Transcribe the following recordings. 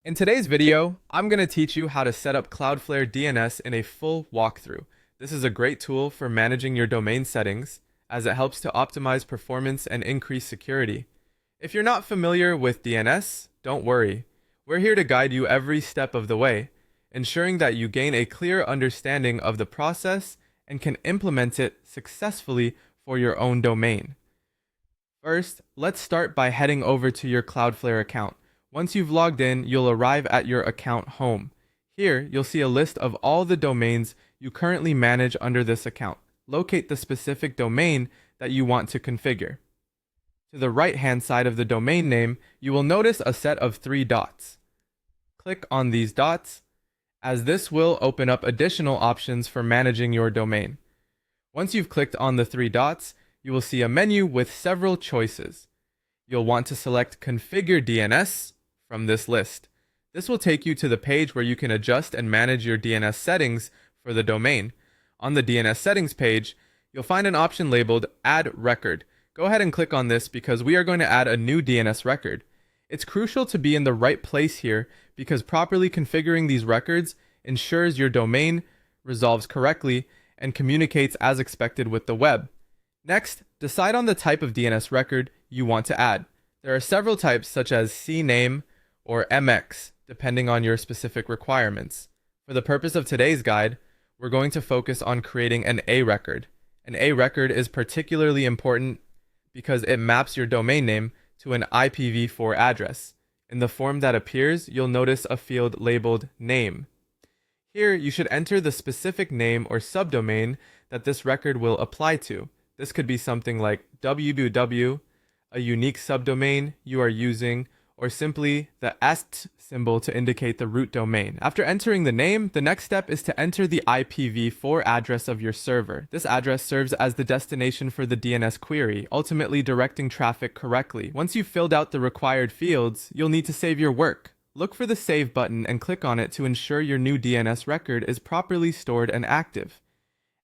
In today's video, I'm going to teach you how to set up Cloudflare DNS in a full walkthrough. This is a great tool for managing your domain settings, as it helps to optimize performance and increase security. If you're not familiar with DNS, don't worry. We're here to guide you every step of the way, ensuring that you gain a clear understanding of the process and can implement it successfully for your own domain. First, let's start by heading over to your Cloudflare account. Once you've logged in, you'll arrive at your account home. Here, you'll see a list of all the domains you currently manage under this account. Locate the specific domain that you want to configure. To the right-hand side of the domain name, you will notice a set of 3 dots. Click on these dots, as this will open up additional options for managing your domain. Once you've clicked on the 3 dots, you will see a menu with several choices. You'll want to select Configure DNS from this list. This will take you to the page where you can adjust and manage your DNS settings for the domain. On the DNS settings page, you'll find an option labeled Add Record. Go ahead and click on this because we are going to add a new DNS record. It's crucial to be in the right place here because properly configuring these records ensures your domain resolves correctly and communicates as expected with the web. Next, decide on the type of DNS record you want to add. There are several types such as CNAME or MX, depending on your specific requirements. For the purpose of today's guide, we're going to focus on creating an A record. An A record is particularly important because it maps your domain name to an IPv4 address. In the form that appears, you'll notice a field labeled Name. Here, you should enter the specific name or subdomain that this record will apply to. This could be something like www, a unique subdomain you are using, or simply the ast symbol to indicate the root domain. After entering the name, the next step is to enter the IPv4 address of your server. This address serves as the destination for the DNS query, ultimately directing traffic correctly. Once you've filled out the required fields, you'll need to save your work. Look for the Save button and click on it to ensure your new DNS record is properly stored and active.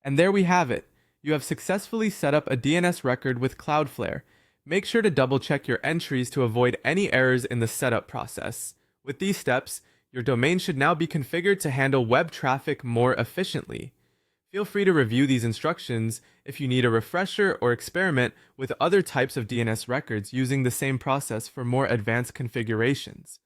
And there we have it. You have successfully set up a DNS record with Cloudflare. Make sure to double check your entries to avoid any errors in the setup process. With these steps, your domain should now be configured to handle web traffic more efficiently. Feel free to review these instructions if you need a refresher or experiment with other types of DNS records using the same process for more advanced configurations.